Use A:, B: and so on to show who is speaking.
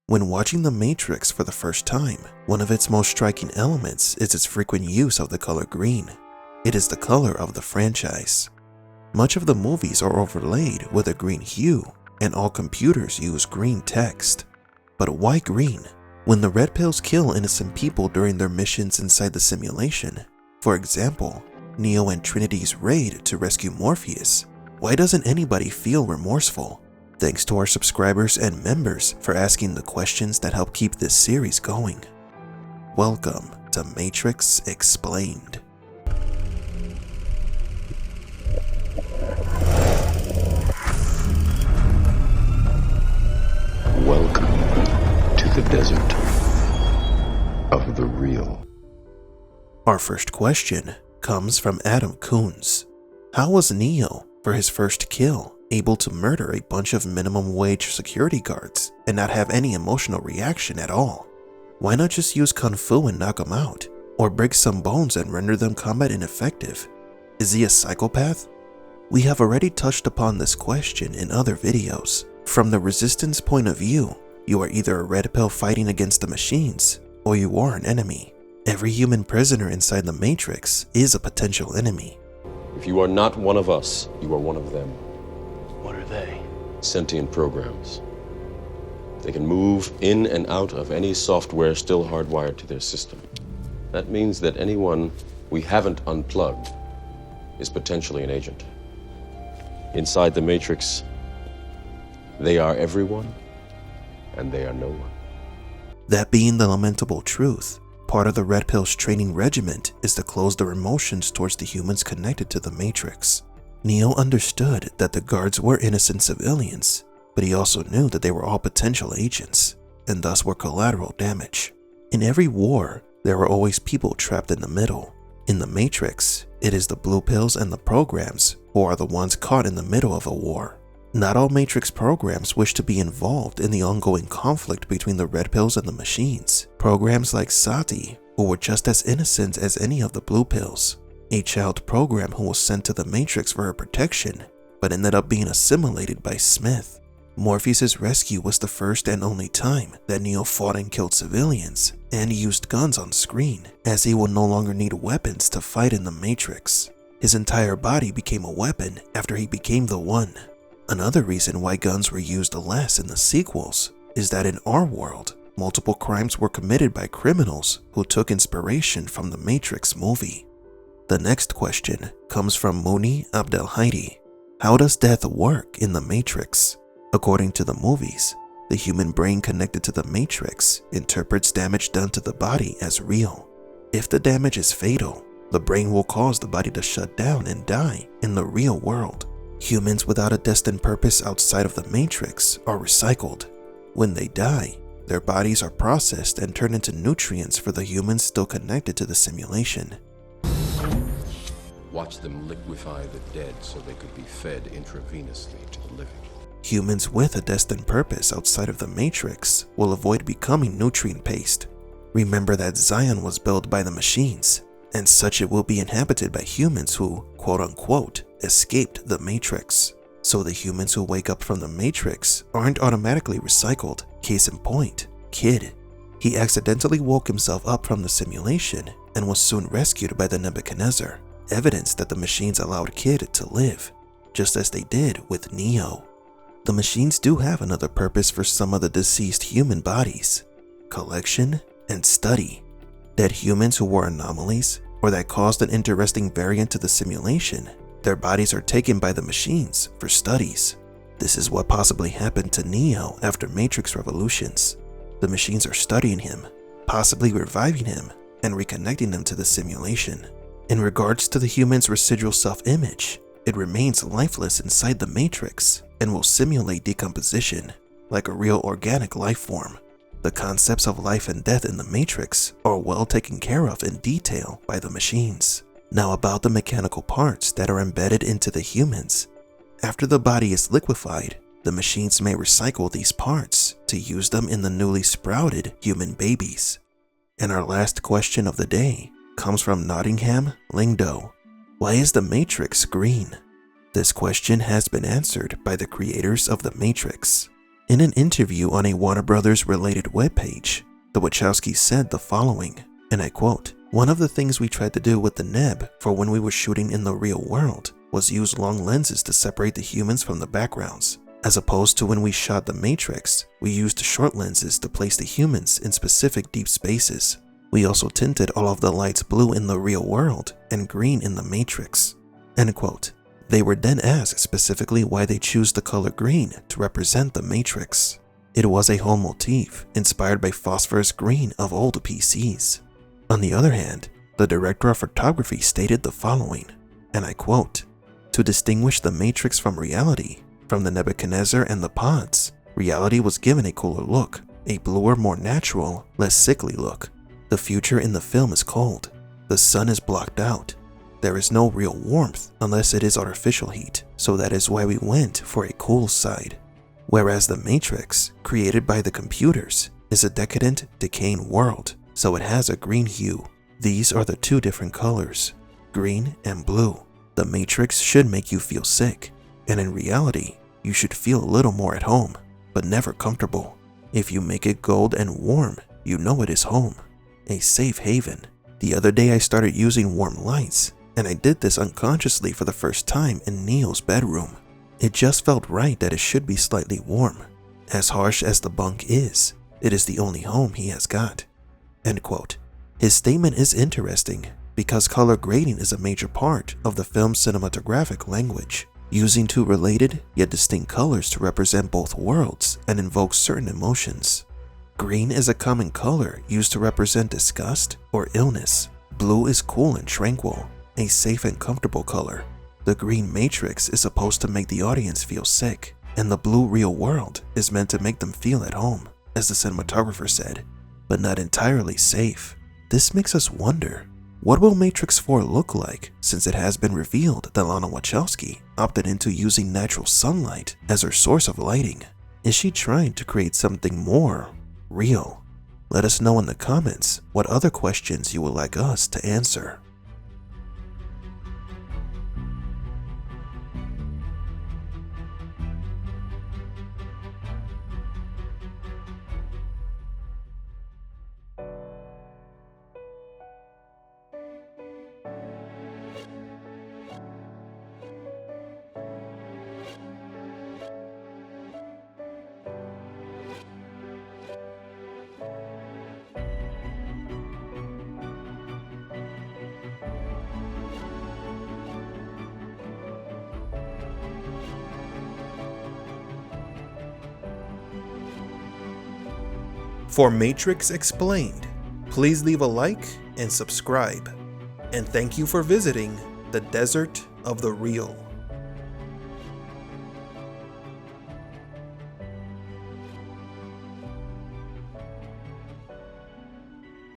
A: When watching The Matrix for the first time, one of its most striking elements is its frequent use of the color green. It is the color of the franchise. Much of the movies are overlaid with a green hue, and all computers use green text. But why green? When the red pills kill innocent people during their missions inside the simulation, for example, Neo and Trinity's raid to rescue Morpheus, why doesn't anybody feel remorseful? Thanks to our subscribers and members for asking the questions that help keep this series going. Welcome to Matrix Explained.
B: Welcome to the desert of the real.
A: Our first question comes from Adam Coons. How was Neo, for his first kill, able to murder a bunch of minimum wage security guards and not have any emotional reaction at all? Why not just use Kung Fu and knock them out? Or break some bones and render them combat ineffective? Is he a psychopath? We have already touched upon this question in other videos. From the Resistance point of view, you are either a red pill fighting against the machines, or you are an enemy. Every human prisoner inside the Matrix is a potential enemy.
C: If you are not one of us, you are one of them.
D: What are they?
C: Sentient programs. They can move in and out of any software still hardwired to their system. That means that anyone we haven't unplugged is potentially an agent. Inside the Matrix, they are everyone, and they are no one.
A: That being the lamentable truth, part of the Red Pill's training regiment is to close their emotions towards the humans connected to the Matrix. Neo understood that the guards were innocent civilians, but he also knew that they were all potential agents, and thus were collateral damage. In every war, there are always people trapped in the middle. In the Matrix, it is the blue pills and the programs who are the ones caught in the middle of a war. Not all Matrix programs wish to be involved in the ongoing conflict between the red pills and the machines. Programs like Sati, who were just as innocent as any of the blue pills, a child program who was sent to the Matrix for her protection, but ended up being assimilated by Smith. Morpheus' rescue was the first and only time that Neo fought and killed civilians and used guns on screen, as he would no longer need weapons to fight in the Matrix. His entire body became a weapon after he became the One. Another reason why guns were used less in the sequels is that in our world, multiple crimes were committed by criminals who took inspiration from the Matrix movie. The next question comes from Mouni Abdelhadi. How does death work in the Matrix? According to the movies, the human brain connected to the Matrix interprets damage done to the body as real. If the damage is fatal, the brain will cause the body to shut down and die in the real world. Humans without a destined purpose outside of the Matrix are recycled. When they die, their bodies are processed and turned into nutrients for the humans still connected to the simulation.
B: Watch them liquefy the dead so they could be fed intravenously to the living.
A: Humans with a destined purpose outside of the Matrix will avoid becoming nutrient paste. Remember that Zion was built by the machines, and such it will be inhabited by humans who, quote-unquote, escaped the Matrix. So the humans who wake up from the Matrix aren't automatically recycled. Case in point, Kid. He accidentally woke himself up from the simulation and was soon rescued by the Nebuchadnezzar, evidence that the machines allowed Kid to live, just as they did with Neo. The machines do have another purpose for some of the deceased human bodies: collection and study. Dead humans who were anomalies or that caused an interesting variant to the simulation, their bodies are taken by the machines for studies. This is what possibly happened to Neo after Matrix Revolutions. The machines are studying him, possibly reviving him and reconnecting him to the simulation. In regards to the human's residual self-image, it remains lifeless inside the Matrix and will simulate decomposition like a real organic life form. The concepts of life and death in the Matrix are well taken care of in detail by the machines. Now about the mechanical parts that are embedded into the humans. After the body is liquefied, the machines may recycle these parts to use them in the newly sprouted human babies. And our last question of the day comes from Nottingham Lingdo. Why is the Matrix green? This question has been answered by the creators of the Matrix. In an interview on a Warner Brothers related webpage, the Wachowskis said the following, and I quote, "One of the things we tried to do with the Neb for when we were shooting in the real world was use long lenses to separate the humans from the backgrounds. As opposed to when we shot The Matrix, we used short lenses to place the humans in specific deep spaces. We also tinted all of the lights blue in the real world and green in The Matrix." End quote. They were then asked specifically why they choose the color green to represent The Matrix. It was a whole motif inspired by phosphorus green of old PCs. On the other hand, the director of photography stated the following, and I quote, "To distinguish The Matrix from reality, from the Nebuchadnezzar and the pods, reality was given a cooler look, a bluer, more natural, less sickly look. The future in the film is cold. The sun is blocked out. There is no real warmth unless it is artificial heat, so that is why we went for a cool side. Whereas The Matrix, created by the computers, is a decadent, decaying world, so it has a green hue. These are the two different colors, green and blue. The Matrix should make you feel sick, and in reality, you should feel a little more at home, but never comfortable. If you make it gold and warm, you know it is home, a safe haven. The other day I started using warm lights, and I did this unconsciously for the first time in Neo's bedroom. It just felt right that it should be slightly warm. As harsh as the bunk is, it is the only home he has got." End quote. His statement is interesting because color grading is a major part of the film's cinematographic language, using two related yet distinct colors to represent both worlds and invoke certain emotions. Green is a common color used to represent disgust or illness. Blue is cool and tranquil, a safe and comfortable color. The green Matrix is supposed to make the audience feel sick, and the blue real world is meant to make them feel at home, as the cinematographer said, but not entirely safe. This makes us wonder, what will Matrix 4 look like, since it has been revealed that Lana Wachowski opted into using natural sunlight as her source of lighting? Is she trying to create something more real? Let us know in the comments what other questions you would like us to answer. For Matrix Explained, please leave a like and subscribe. And thank you for visiting the Desert of the Real.